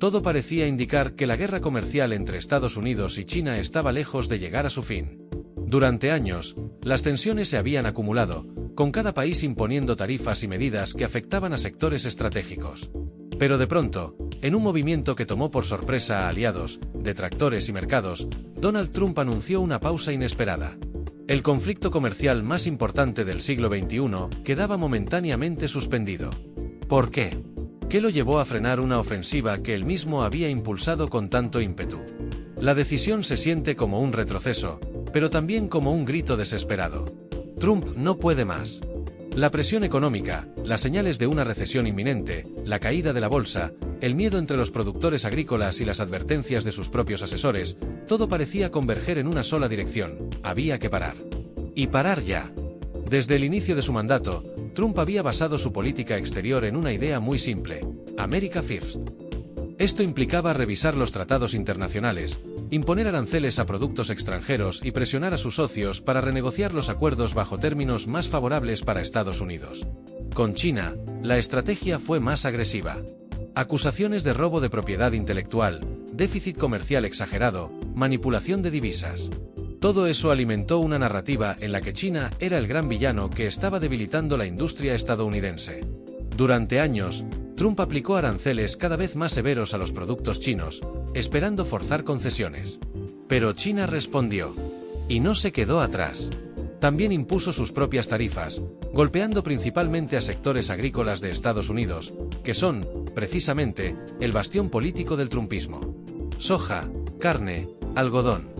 Todo parecía indicar que la guerra comercial entre Estados Unidos y China estaba lejos de llegar a su fin. Durante años, las tensiones se habían acumulado, con cada país imponiendo tarifas y medidas que afectaban a sectores estratégicos. Pero de pronto, en un movimiento que tomó por sorpresa a aliados, detractores y mercados, Donald Trump anunció una pausa inesperada. El conflicto comercial más importante del siglo XXI quedaba momentáneamente suspendido. ¿Por qué? ¿Qué lo llevó a frenar una ofensiva que él mismo había impulsado con tanto ímpetu? La decisión se siente como un retroceso, pero también como un grito desesperado. Trump no puede más. La presión económica, las señales de una recesión inminente, la caída de la bolsa, el miedo entre los productores agrícolas y las advertencias de sus propios asesores, todo parecía converger en una sola dirección: había que parar. Y parar ya. Desde el inicio de su mandato, Trump había basado su política exterior en una idea muy simple: America First. Esto implicaba revisar los tratados internacionales, imponer aranceles a productos extranjeros y presionar a sus socios para renegociar los acuerdos bajo términos más favorables para Estados Unidos. Con China, la estrategia fue más agresiva. Acusaciones de robo de propiedad intelectual, déficit comercial exagerado, manipulación de divisas. Todo eso alimentó una narrativa en la que China era el gran villano que estaba debilitando la industria estadounidense. Durante años, Trump aplicó aranceles cada vez más severos a los productos chinos, esperando forzar concesiones. Pero China respondió. Y no se quedó atrás. También impuso sus propias tarifas, golpeando principalmente a sectores agrícolas de Estados Unidos, que son, precisamente, el bastión político del trumpismo. Soja, carne, algodón.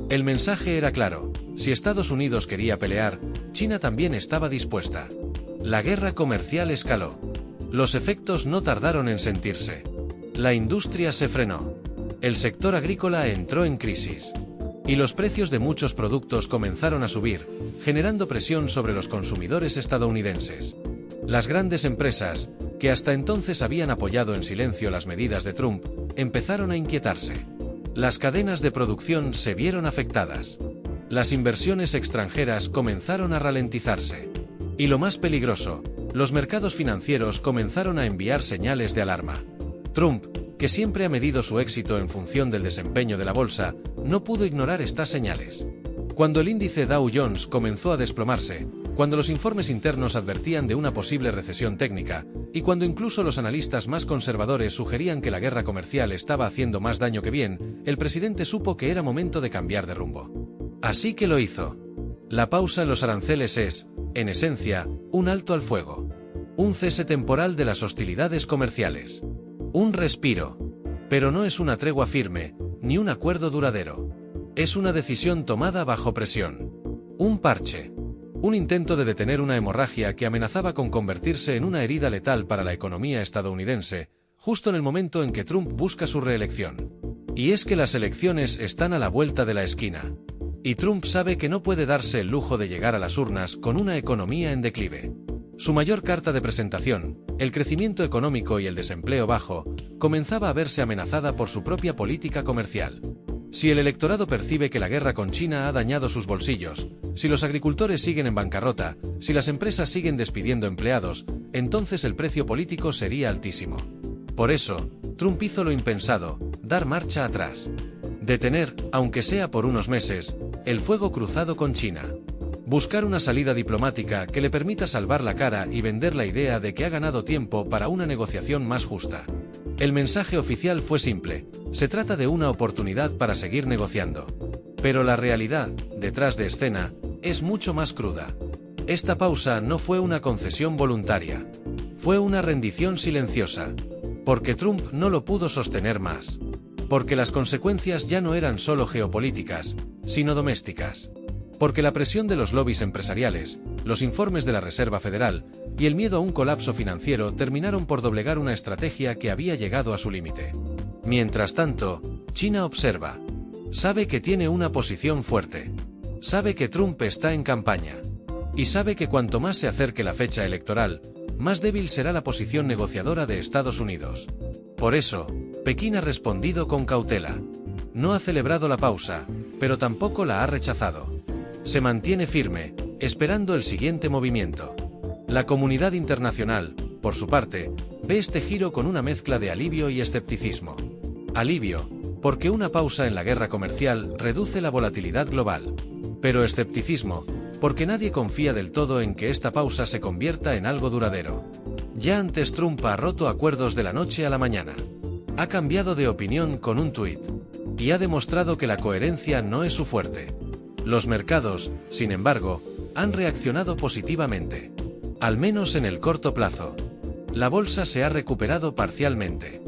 El mensaje era claro: si Estados Unidos quería pelear, China también estaba dispuesta. La guerra comercial escaló. Los efectos no tardaron en sentirse. La industria se frenó. El sector agrícola entró en crisis. Y los precios de muchos productos comenzaron a subir, generando presión sobre los consumidores estadounidenses. Las grandes empresas, que hasta entonces habían apoyado en silencio las medidas de Trump, empezaron a inquietarse. Las cadenas de producción se vieron afectadas. Las inversiones extranjeras comenzaron a ralentizarse. Y lo más peligroso, los mercados financieros comenzaron a enviar señales de alarma. Trump, que siempre ha medido su éxito en función del desempeño de la bolsa, no pudo ignorar estas señales. Cuando el índice Dow Jones comenzó a desplomarse, cuando los informes internos advertían de una posible recesión técnica, y cuando incluso los analistas más conservadores sugerían que la guerra comercial estaba haciendo más daño que bien, el presidente supo que era momento de cambiar de rumbo. Así que lo hizo. La pausa en los aranceles es, en esencia, un alto al fuego. Un cese temporal de las hostilidades comerciales. Un respiro. Pero no es una tregua firme, ni un acuerdo duradero. Es una decisión tomada bajo presión. Un parche. Un intento de detener una hemorragia que amenazaba con convertirse en una herida letal para la economía estadounidense, justo en el momento en que Trump busca su reelección. Y es que las elecciones están a la vuelta de la esquina. Y Trump sabe que no puede darse el lujo de llegar a las urnas con una economía en declive. Su mayor carta de presentación, el crecimiento económico y el desempleo bajo, comenzaba a verse amenazada por su propia política comercial. Si el electorado percibe que la guerra con China ha dañado sus bolsillos, si los agricultores siguen en bancarrota, si las empresas siguen despidiendo empleados, entonces el precio político sería altísimo. Por eso, Trump hizo lo impensado: dar marcha atrás. Detener, aunque sea por unos meses, el fuego cruzado con China. Buscar una salida diplomática que le permita salvar la cara y vender la idea de que ha ganado tiempo para una negociación más justa. El mensaje oficial fue simple: se trata de una oportunidad para seguir negociando. Pero la realidad, detrás de escena, es mucho más cruda. Esta pausa no fue una concesión voluntaria. Fue una rendición silenciosa. Porque Trump no lo pudo sostener más. Porque las consecuencias ya no eran solo geopolíticas, sino domésticas. Porque la presión de los lobbies empresariales, los informes de la Reserva Federal y el miedo a un colapso financiero terminaron por doblegar una estrategia que había llegado a su límite. Mientras tanto, China observa. Sabe que tiene una posición fuerte. Sabe que Trump está en campaña. Y sabe que cuanto más se acerque la fecha electoral, más débil será la posición negociadora de Estados Unidos. Por eso, Pekín ha respondido con cautela. No ha celebrado la pausa, pero tampoco la ha rechazado. Se mantiene firme, esperando el siguiente movimiento. La comunidad internacional, por su parte, ve este giro con una mezcla de alivio y escepticismo. Alivio, porque una pausa en la guerra comercial reduce la volatilidad global. Pero escepticismo, porque nadie confía del todo en que esta pausa se convierta en algo duradero. Ya antes Trump ha roto acuerdos de la noche a la mañana. Ha cambiado de opinión con un tuit. Y ha demostrado que la coherencia no es su fuerte. Los mercados, sin embargo, han reaccionado positivamente. Al menos en el corto plazo. La bolsa se ha recuperado parcialmente.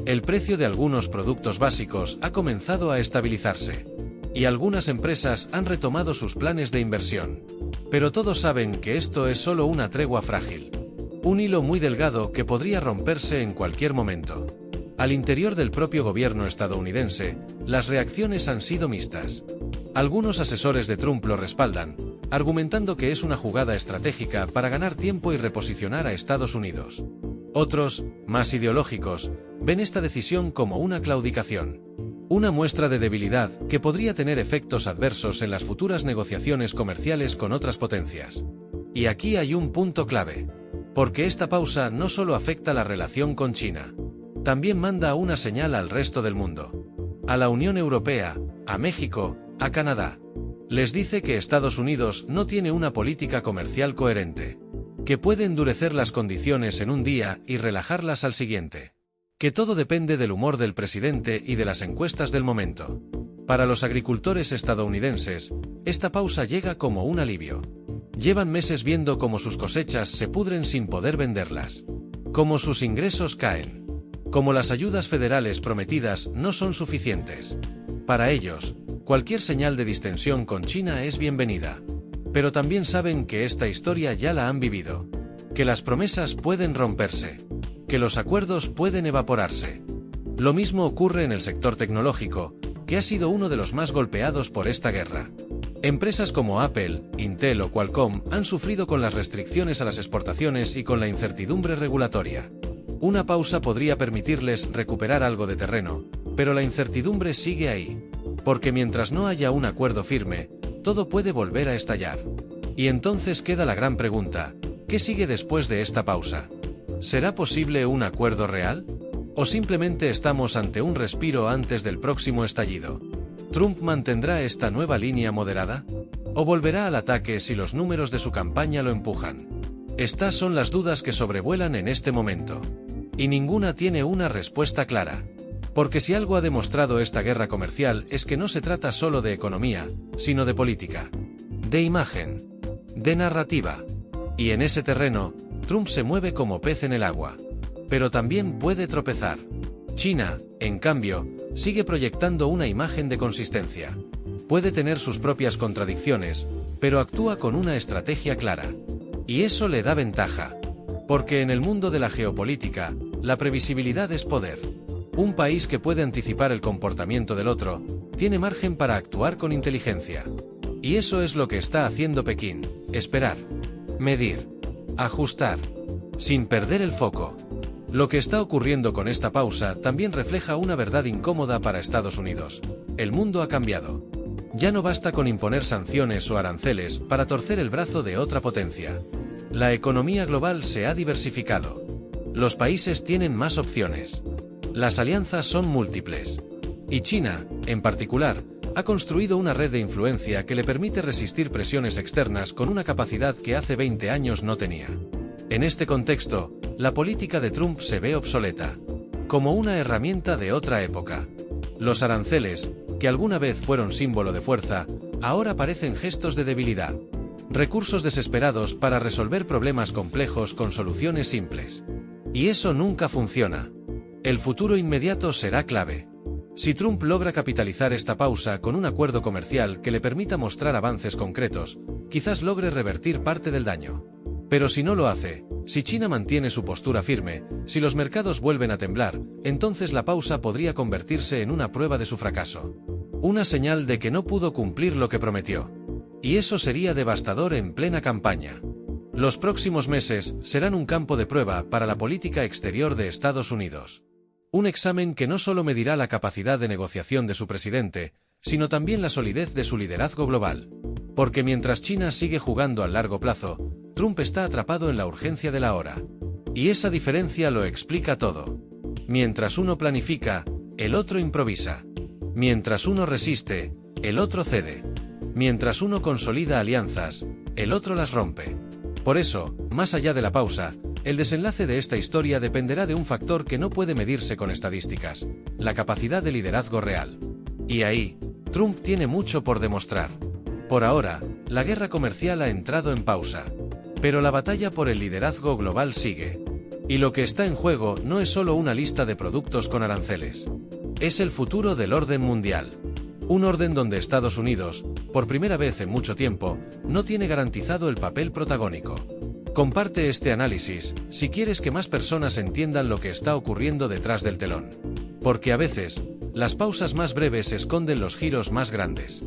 El precio de algunos productos básicos ha comenzado a estabilizarse. Y algunas empresas han retomado sus planes de inversión. Pero todos saben que esto es solo una tregua frágil. Un hilo muy delgado que podría romperse en cualquier momento. Al interior del propio gobierno estadounidense, las reacciones han sido mixtas. Algunos asesores de Trump lo respaldan, argumentando que es una jugada estratégica para ganar tiempo y reposicionar a Estados Unidos. Otros, más ideológicos, ven esta decisión como una claudicación. Una muestra de debilidad que podría tener efectos adversos en las futuras negociaciones comerciales con otras potencias. Y aquí hay un punto clave. Porque esta pausa no solo afecta la relación con China. También manda una señal al resto del mundo. A la Unión Europea, a México, a Canadá. Les dice que Estados Unidos no tiene una política comercial coherente. Que puede endurecer las condiciones en un día y relajarlas al siguiente. Que todo depende del humor del presidente y de las encuestas del momento. Para los agricultores estadounidenses, esta pausa llega como un alivio. Llevan meses viendo cómo sus cosechas se pudren sin poder venderlas. Cómo sus ingresos caen. Cómo las ayudas federales prometidas no son suficientes. Para ellos, cualquier señal de distensión con China es bienvenida. Pero también saben que esta historia ya la han vivido. Que las promesas pueden romperse. Que los acuerdos pueden evaporarse. Lo mismo ocurre en el sector tecnológico, que ha sido uno de los más golpeados por esta guerra. Empresas como Apple, Intel o Qualcomm han sufrido con las restricciones a las exportaciones y con la incertidumbre regulatoria. Una pausa podría permitirles recuperar algo de terreno, pero la incertidumbre sigue ahí. Porque mientras no haya un acuerdo firme, todo puede volver a estallar. Y entonces queda la gran pregunta, ¿qué sigue después de esta pausa? ¿Será posible un acuerdo real? ¿O simplemente estamos ante un respiro antes del próximo estallido? ¿Trump mantendrá esta nueva línea moderada? ¿O volverá al ataque si los números de su campaña lo empujan? Estas son las dudas que sobrevuelan en este momento. Y ninguna tiene una respuesta clara. Porque si algo ha demostrado esta guerra comercial es que no se trata solo de economía, sino de política, de imagen, de narrativa. Y en ese terreno, Trump se mueve como pez en el agua. Pero también puede tropezar. China, en cambio, sigue proyectando una imagen de consistencia. Puede tener sus propias contradicciones, pero actúa con una estrategia clara. Y eso le da ventaja. Porque en el mundo de la geopolítica, la previsibilidad es poder. Un país que puede anticipar el comportamiento del otro, tiene margen para actuar con inteligencia. Y eso es lo que está haciendo Pekín: esperar, medir, ajustar, sin perder el foco. Lo que está ocurriendo con esta pausa también refleja una verdad incómoda para Estados Unidos. El mundo ha cambiado. Ya no basta con imponer sanciones o aranceles para torcer el brazo de otra potencia. La economía global se ha diversificado. Los países tienen más opciones. Las alianzas son múltiples. Y China, en particular, ha construido una red de influencia que le permite resistir presiones externas con una capacidad que hace 20 años no tenía. En este contexto, la política de Trump se ve obsoleta. Como una herramienta de otra época. Los aranceles, que alguna vez fueron símbolo de fuerza, ahora parecen gestos de debilidad. Recursos desesperados para resolver problemas complejos con soluciones simples. Y eso nunca funciona. El futuro inmediato será clave. Si Trump logra capitalizar esta pausa con un acuerdo comercial que le permita mostrar avances concretos, quizás logre revertir parte del daño. Pero si no lo hace, si China mantiene su postura firme, si los mercados vuelven a temblar, entonces la pausa podría convertirse en una prueba de su fracaso. Una señal de que no pudo cumplir lo que prometió. Y eso sería devastador en plena campaña. Los próximos meses serán un campo de prueba para la política exterior de Estados Unidos. Un examen que no solo medirá la capacidad de negociación de su presidente, sino también la solidez de su liderazgo global. Porque mientras China sigue jugando al largo plazo, Trump está atrapado en la urgencia de la hora. Y esa diferencia lo explica todo. Mientras uno planifica, el otro improvisa. Mientras uno resiste, el otro cede. Mientras uno consolida alianzas, el otro las rompe. Por eso, más allá de la pausa, el desenlace de esta historia dependerá de un factor que no puede medirse con estadísticas: la capacidad de liderazgo real. Y ahí, Trump tiene mucho por demostrar. Por ahora, la guerra comercial ha entrado en pausa. Pero la batalla por el liderazgo global sigue. Y lo que está en juego no es solo una lista de productos con aranceles. Es el futuro del orden mundial. Un orden donde Estados Unidos, por primera vez en mucho tiempo, no tiene garantizado el papel protagónico. Comparte este análisis si quieres que más personas entiendan lo que está ocurriendo detrás del telón. Porque a veces, las pausas más breves esconden los giros más grandes.